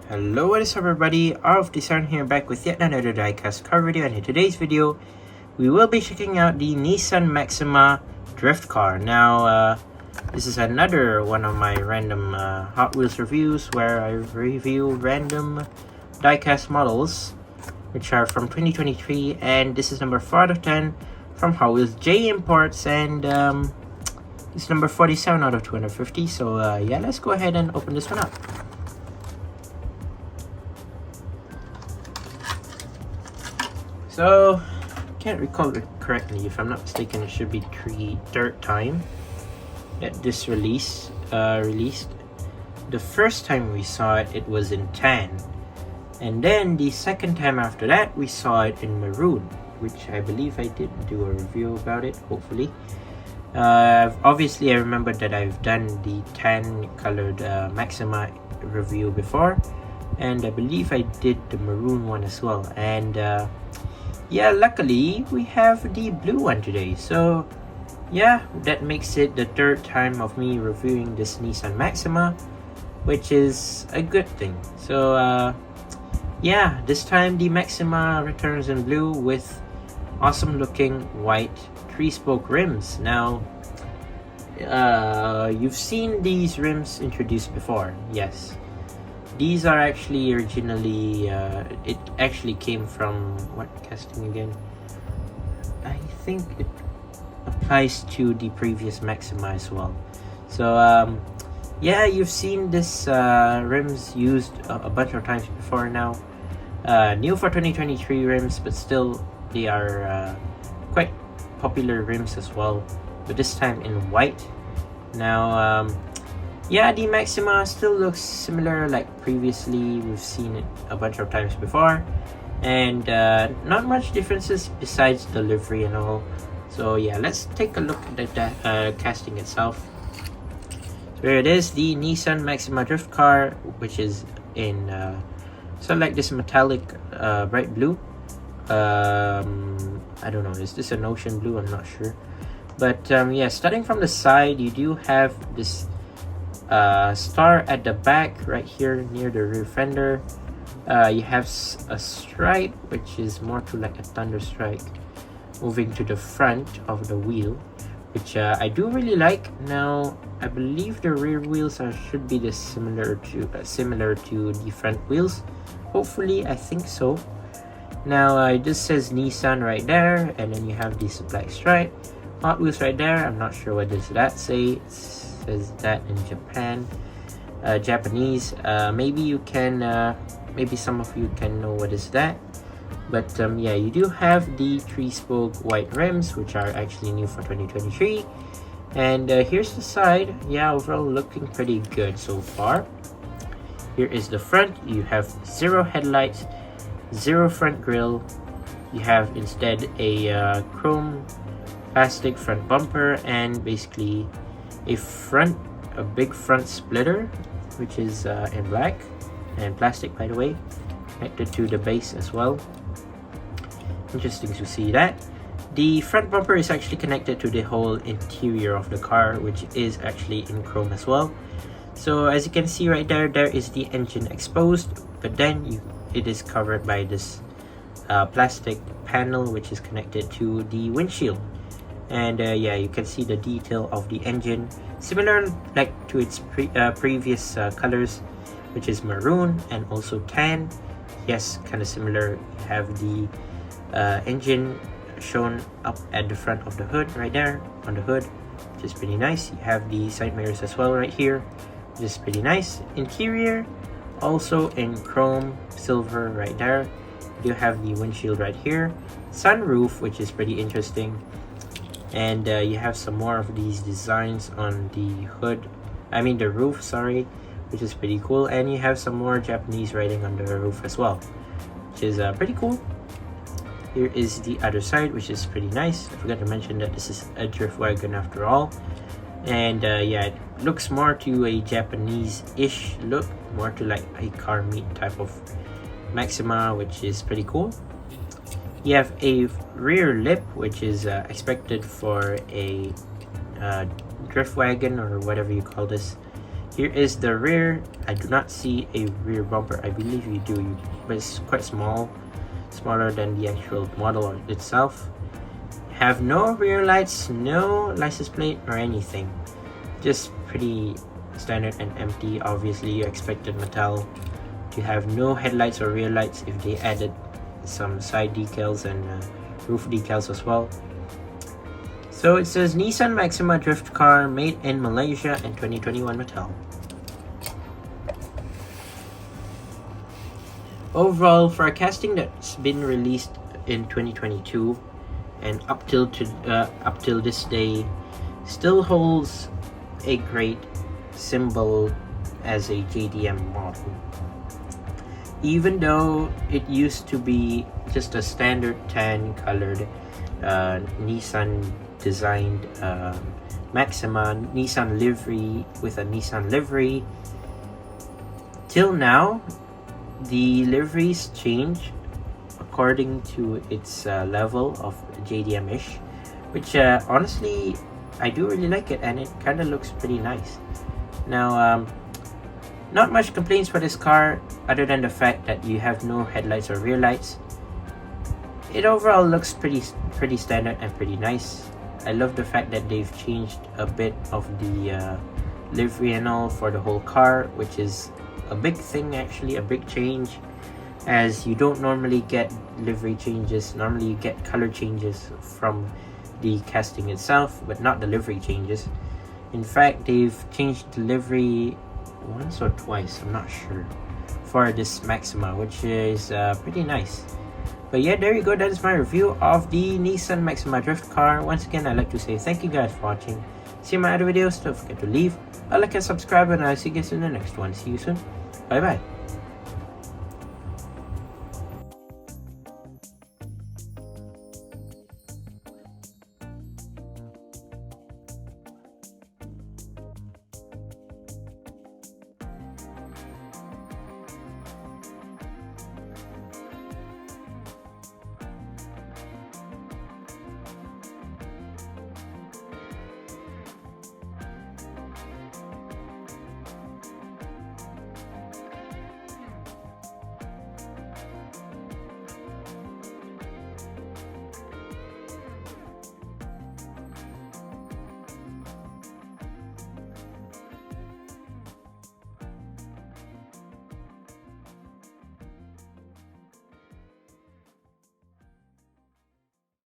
Hello, what is up everybody, of Design here, back with yet another diecast car video, and in today's video we will be checking out the Nissan Maxima drift car. Now this is another one of my random Hot Wheels reviews where I review random diecast models which are from 2023, and this is number 4 out of 10 from Hot Wheels J Imports, and it's number 47 out of 250. So yeah, let's go ahead and open this one up. So, can't recall it correctly. If I'm not mistaken, it should be third time that this released. The first time we saw it, it was in tan, and then the second time after that, we saw it in maroon, which I believe I did do a review about it. Hopefully, obviously I remember that I've done the tan colored Maxima review before, and I believe I did the maroon one as well. And yeah, luckily we have the blue one today. So yeah, that makes it the third time of me reviewing this Nissan Maxima, which is a good thing. So yeah, this time the Maxima returns in blue with awesome looking white 3-spoke rims. Now you've seen these rims introduced before. Yes, these are actually originally it actually came from what casting again? I think it applies to the previous Maxima as well. So yeah, you've seen this rims used a bunch of times before now. New for 2023 rims, but still they are quite popular rims as well, but this time in white. Now yeah, the Maxima still looks similar like previously. We've seen it a bunch of times before, and not much differences besides the livery and all. So yeah, let's take a look at the casting itself. So here it is, the Nissan Maxima drift car, which is in so like this metallic bright blue. I don't know, is this an ocean blue? I'm not sure, but yeah, starting from the side, you do have this star at the back right here near the rear fender. You have a stripe which is more to like a thunder strike moving to the front of the wheel, which I do really like. Now I believe the rear wheels should be similar to the front wheels. Hopefully, I think so. Now it just says Nissan right there, and then you have this black stripe. Hot Wheels right there. I'm not sure what does that say. It says that in Japanese. Maybe you can maybe some of you can know what is that. But yeah, you do have the 3-spoke white rims, which are actually new for 2023. And here's the side. Yeah, overall looking pretty good so far. Here is the front. You have 0 headlights, 0 front grille. You have instead a chrome plastic front bumper, and basically a big front splitter, which is in black and plastic, by the way, connected to the base as well. Interesting to see that. The front bumper is actually connected to the whole interior of the car, which is actually in chrome as well. So as you can see right there, there is the engine exposed, but then it is covered by this plastic panel which is connected to the windshield. And yeah, you can see the detail of the engine, similar like to its previous colors, which is maroon and also tan. Yes, kind of similar. You have the engine shown up at the front of the hood right there on the hood, which is pretty nice. You have the side mirrors as well right here, which is pretty nice. Interior also in chrome silver right there. You do have the windshield right here, sunroof, which is pretty interesting. And you have some more of these designs on the hood, I mean the roof, sorry, which is pretty cool. And you have some more Japanese writing on the roof as well, which is pretty cool. Here is the other side, which is pretty nice. I forgot to mention that this is a drift wagon after all. And yeah, it looks more to a Japanese-ish look, more to like a car meet type of Maxima, which is pretty cool. You have a rear lip, which is expected for a drift wagon or whatever you call this. Here is the rear. I do not see a rear bumper. I believe you do, but it's quite small, smaller than the actual model itself. Have no rear lights, no license plate or anything. Just pretty standard and empty. Obviously, you expected Mattel to have no headlights or rear lights if they added some side decals and roof decals as well. So it says Nissan Maxima drift car made in Malaysia in 2021 Mattel. Overall, for a casting that's been released in 2022 and up till this day, still holds a great symbol as a JDM model. Even though it used to be just a standard tan colored Nissan designed Maxima Nissan livery with a Nissan livery, till now the liveries change according to its level of JDM-ish, which honestly I do really like it, and it kind of looks pretty nice. Now not much complaints for this car other than the fact that you have no headlights or rear lights. It overall looks pretty standard and pretty nice. I love the fact that they've changed a bit of the livery and all for the whole car, which is a big thing, actually, a big change, as you don't normally get livery changes. Normally you get color changes from the casting itself, but not the livery changes. In fact, they've changed the livery once or twice, I'm not sure, for this Maxima, which is pretty nice. But yeah, there you go. That is my review of the Nissan Maxima drift car. Once again, I'd like to say thank you guys for watching. See my other videos. Don't forget to leave a like and subscribe, and I'll see you guys in the next one. See you soon. Bye bye.